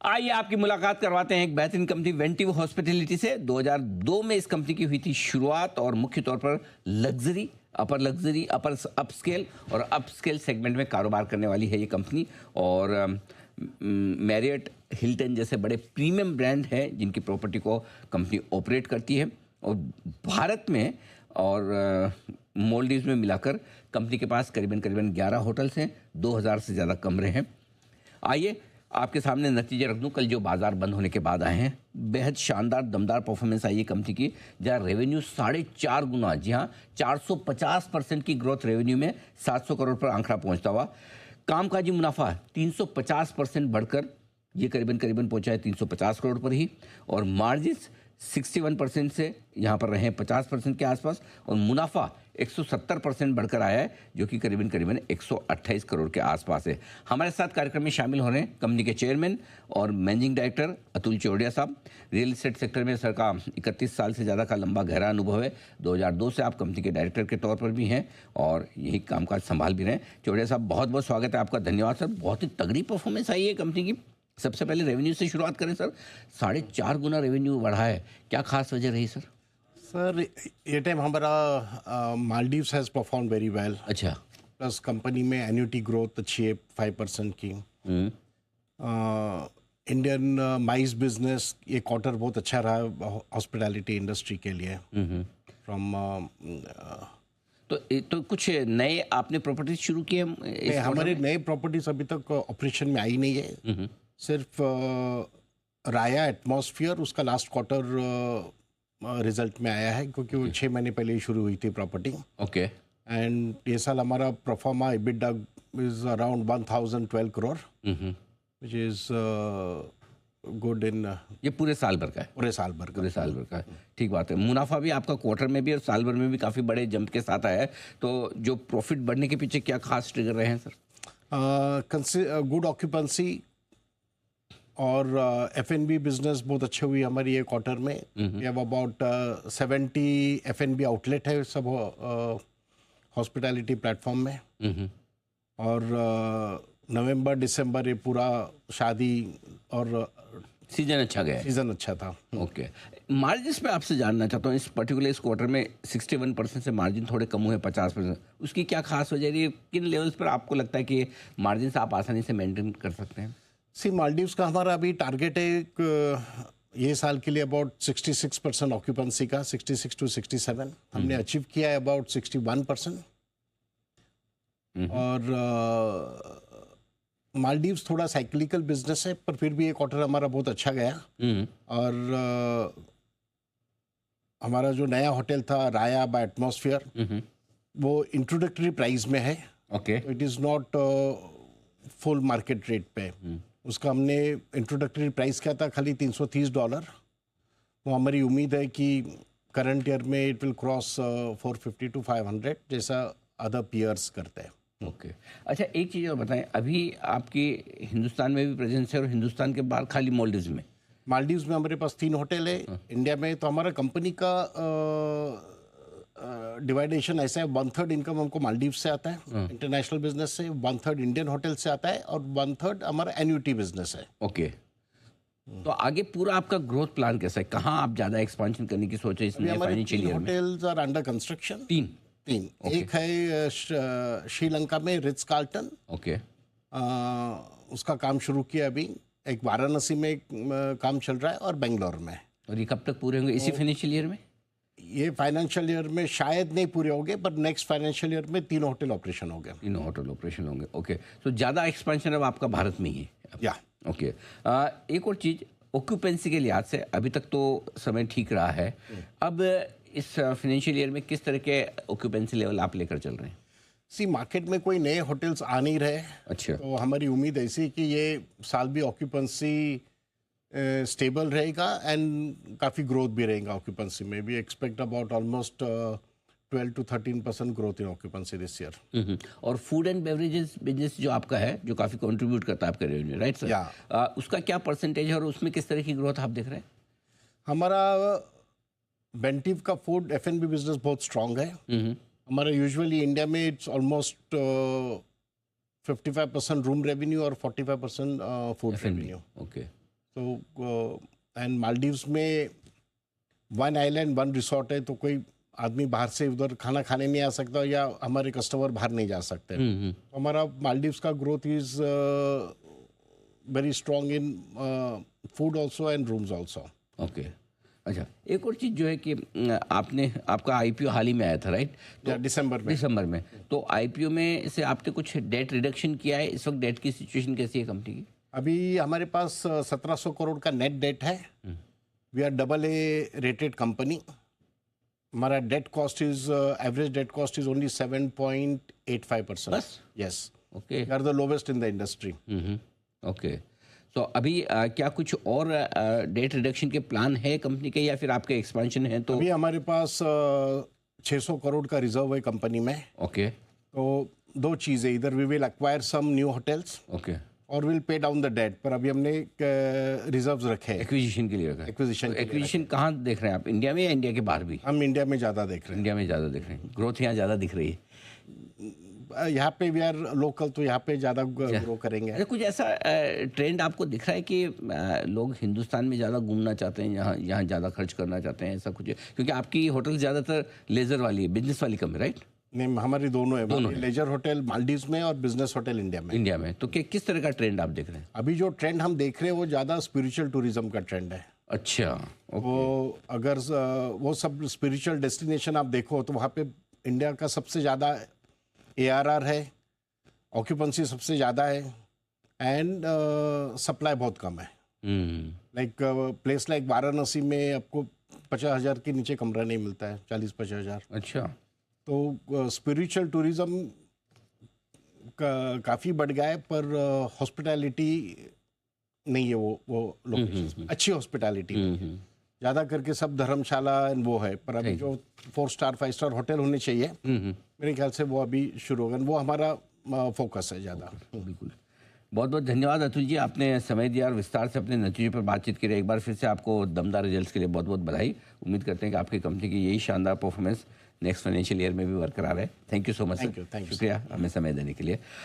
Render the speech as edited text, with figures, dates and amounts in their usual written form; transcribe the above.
आइए आपकी मुलाकात करवाते हैं एक बेहतरीन कंपनी वेंटिव हॉस्पिटैलिटी से। 2002 में इस कंपनी की हुई थी शुरुआत और मुख्य तौर पर लग्जरी, अपर अपस्केल और अपस्केल सेगमेंट में कारोबार करने वाली है ये कंपनी। और मैरियट, हिल्टन जैसे बड़े प्रीमियम ब्रांड हैं जिनकी प्रॉपर्टी को कंपनी ऑपरेट करती है। और भारत में और मालदीव्स में मिलाकर कंपनी के पास करीबन 11 होटल्स हैं, 2000 से ज़्यादा कमरे हैं। आइए आपके सामने नतीजे रख दूं। कल जो बाजार बंद होने के बाद आए हैं, बेहद शानदार दमदार परफॉर्मेंस आई है कंपनी की, जहां रेवेन्यू 4.5 गुना, जी हाँ 450% की ग्रोथ रेवेन्यू में 700 करोड़ पर आंकड़ा पहुंचता हुआ। कामकाजी मुनाफा 350% बढ़कर ये करीबन पहुंचा है 350 करोड़ पर ही। और मार्जिन 61% से यहाँ पर रहे हैं 50% के आसपास। और मुनाफा 170% बढ़कर आया है, जो कि करीबन 128 करोड़ के आसपास है। हमारे साथ कार्यक्रम में शामिल हो रहे हैं कंपनी के चेयरमैन और मैनेजिंग डायरेक्टर अतुल चौड़िया साहब। रियल एस्टेट सेक्टर में सर का 31 साल से ज़्यादा का लंबा गहरा अनुभव है। 2002 से आप कंपनी के डायरेक्टर के तौर पर भी हैं और यही कामकाज संभाल भी रहे हैं। चौड़िया साहब, बहुत बहुत स्वागत है आपका। धन्यवाद सर। बहुत ही तगड़ी परफॉर्मेंस आई है कंपनी की। सबसे पहले रेवेन्यू से शुरुआत करें सर। 4.5 गुना रेवेन्यू बढ़ा है, क्या खास वजह रही सर? सर, ये टाइम हमारा Maldives has perform very well. अच्छा। प्लस कंपनी में एन्युटी ग्रोथ अच्छी है 5% की। इंडियन माइस बिजनेस ये क्वार्टर बहुत अच्छा रहा हॉस्पिटैलिटी इंडस्ट्री के लिए। फ्रॉम तो कुछ नए आपने प्रॉपर्टीज शुरू किए? हमारे नए प्रॉपर्टीज अभी तक ऑपरेशन में आई नहीं है। सिर्फ राया एटमॉस्फेयर उसका लास्ट क्वार्टर रिजल्ट में आया है, क्योंकि वो 6 महीने पहले ही शुरू हुई थी प्रॉपर्टी। ओके। एंड ये साल हमारा proforma EBITDA is around 1012 crore, which is good in. ये पूरे साल भर का है? पूरे साल भर का है। ठीक बात है। मुनाफा भी आपका क्वार्टर में भी और साल भर में भी काफ़ी बड़े जंप के साथ आया है। तो जो प्रॉफिट बढ़ने के पीछे क्या खास ट्रिगर रहे हैं सर? गुड ऑक्यूपेंसी और F&B बिजनेस बहुत अच्छे हुई हमारी ये क्वार्टर में। We have about 70 F&B outlet है सब हॉस्पिटैलिटी प्लेटफॉर्म में। और नवंबर दिसंबर ये पूरा शादी और सीजन अच्छा गया है। सीजन अच्छा था। ओके। मार्जिन पे आपसे जानना चाहता हूँ, इस पर्टिकुलर इस क्वार्टर में 61% से मार्जिन थोड़े कम हुए 50%। उसकी क्या खास वजह रही है? किन लेवल्स पर आपको लगता है कि मार्जिन आप आसानी से मेंटेन कर सकते हैं? मालदीव्स का हमारा अभी टारगेट है ये साल के लिए अबाउट 66% ऑक्यूपेंसी का, 66 to 67। हमने अचीव किया है अबाउट 61%। और मालदीव्स थोड़ा साइक्लिकल बिजनेस है, पर फिर भी ये क्वार्टर हमारा बहुत अच्छा गया। और हमारा जो नया होटल था राया बाय एटमॉस्फेयर, वो इंट्रोडक्टरी प्राइस में है। Okay. It is not full market rate पे। उसका हमने इंट्रोडक्टरी प्राइस क्या था, खाली $330। वो हमारी उम्मीद है कि करंट ईयर में इट विल क्रॉस 450 to 500 जैसा अदर पीयर्स करते हैं। ओके। अच्छा, एक चीज़ और बताएं, अभी आपकी हिंदुस्तान में भी प्रेजेंस है और हिंदुस्तान के बाहर खाली मालदीव्स में? मालदीव्स में हमारे पास 3 होटल है। इंडिया में तो हमारा कंपनी का डिवाइडेशन ऐसा है, 1/3 इनकम हमको मालदीव से आता है इंटरनेशनल बिजनेस से, 1/3 इंडियन होटल से आता है और 1/3 हमारा एन्युटी बिजनेस है। ओके। तो आगे पूरा आपका ग्रोथ प्लान कैसा है? कहाँ आप ज़्यादा एक्सपेंशन करने की सोच है इसमें फाइनेंशियल ईयर में? Hotels are under construction. तीन। एक है श्रीलंका में रिट्स कार्ल्टन। ओके। उसका काम शुरू किया अभी। एक वाराणसी में काम चल रहा है और बेंगलोर में। और ये कब तक पूरे होंगे? इसी फाइनेंशियल ईयर में? ये फाइनेंशियल ईयर में शायद नहीं पूरे होंगे, पर नेक्स्ट फाइनेंशियल ईयर में 3 होटल ऑपरेशन होंगे। 3 होटल ऑपरेशन होंगे। ओके। तो ज़्यादा एक्सपेंशन अब आपका भारत में ही है? या। ओके। एक और चीज़, ऑक्यूपेंसी के लिहाज से अभी तक तो समय ठीक रहा है। अब इस फाइनेंशियल ईयर में किस तरह के ऑक्यूपेंसी लेवल आप लेकर चल रहे हैं? मार्केट में कोई नए होटल्स आ नहीं रहे। अच्छा। तो हमारी उम्मीद ऐसी कि ये साल भी ऑक्यूपेंसी स्टेबल रहेगा एंड काफ़ी ग्रोथ भी रहेगा ऑक्यूपेंसी में। We expect about almost 12 to 13% growth in occupancy this year. और फूड एंड बेवरेजेस बिजनेस जो आपका है, जो काफ़ी कंट्रीब्यूट करता है आपके रेवेन्यू, राइट सर? उसका क्या परसेंटेज है और उसमें किस तरह की ग्रोथ आप देख रहे हैं? हमारा वेंटिव का फूड F&B बिजनेस बहुत स्ट्रांग है। हमारा यूजुअली इंडिया में इट्स ऑलमोस्ट 55% रूम रेवेन्यू और 45% फूड रेवेन्यू। ओके। तो एंड मालदीव्स में 1 आइलैंड 1 रिसोर्ट है, तो कोई आदमी बाहर से उधर खाना खाने नहीं आ सकता या हमारे कस्टमर बाहर नहीं जा सकते। तो हमारा मालदीव्स का growth is very strong in food also and rooms also. Okay, अच्छा, एक और चीज़ जो है कि आपका आईपीओ हाल ही में आया था, राइट? या दिसंबर में। तो आईपीओ में से आपने कुछ डेट रिडक्शन किया है? इस वक्त डेट की सिचुएशन कैसी है कंपनी की? अभी हमारे पास 1700 करोड़ का नेट डेट है। We are AA rated company. हमारा debt cost is average debt cost is only 7.85%। बस? Yes, okay, we are the lowest in the industry. Okay. तो अभी क्या कुछ और डेट रिडक्शन के प्लान है कंपनी के, या फिर आपके एक्सपेंशन है? तो अभी हमारे पास 600 करोड़ का रिजर्व है कंपनी में। ओके, तो 2 चीज़ें, इधर we will acquire some new hotels okay, और will pay down the debt, पर अभी हमने रिजर्व्स रखे हैं एक्विजिशन के लिए रखा है। एक्विजिशन। एक्विजिशन कहाँ देख रहे हैं आप, इंडिया में या इंडिया के बाहर भी? हम इंडिया में ज़्यादा देख रहे इंडिया में ज़्यादा देख रहे हैं, ग्रोथ यहाँ ज़्यादा दिख रही है। हैं। यहाँ पे वी आर लोकल, तो यहाँ पे ज़्यादा ग्रो करेंगे। अच्छा, कुछ ऐसा ट्रेंड आपको दिख रहा है कि लोग हिंदुस्तान में ज़्यादा घूमना चाहते हैं, यहाँ ज़्यादा खर्च करना चाहते हैं, ऐसा कुछ है? क्योंकि आपकी होटल ज़्यादातर लेजर वाली है, बिजनेस वाली कम है, राइट? नहीं, हमारी दोनों है, लेजर होटल मालदीव्स में और बिजनेस होटल इंडिया में। इंडिया में तो किस तरह का ट्रेंड आप देख रहे हैं? अभी जो ट्रेंड हम देख रहे हैं वो ज़्यादा स्पिरिचुअल टूरिज्म का ट्रेंड है। अच्छा, वो अगर वो सब स्पिरिचुअल डेस्टिनेशन आप देखो तो वहाँ पे इंडिया का सबसे ज़्यादा ARR है, ऑक्यूपेंसी सबसे ज़्यादा है, एंड सप्लाई बहुत कम है। लाइक प्लेस लाइक वाराणसी में आपको 50,000 के नीचे कमरा नहीं मिलता है, 40-50,000। अच्छा, तो स्पिरिचुअल टूरिज्म काफ़ी बढ़ गया है, पर हॉस्पिटैलिटी नहीं है वो लोकेशन। अच्छी हॉस्पिटैलिटी ज़्यादा करके सब धर्मशाला and वो है, पर अभी जो 4 स्टार 5 स्टार होटल होने चाहिए, मेरे ख्याल से वो अभी शुरू होगा। वो हमारा फोकस है ज़्यादा। बिल्कुल। बहुत बहुत धन्यवाद अतुल जी, आपने समय दिया और विस्तार से अपने नतीजों पर बातचीत की। एक बार फिर से आपको दमदार रिजल्ट्स के लिए बहुत बहुत बधाई। उम्मीद करते हैं कि आपकी कंपनी की यही शानदार परफॉर्मेंस नेक्स्ट फाइनेंशियल ईयर में भी बरकरार है। Thank you so much sir, thank you. शुक्रिया हमें समय देने के लिए।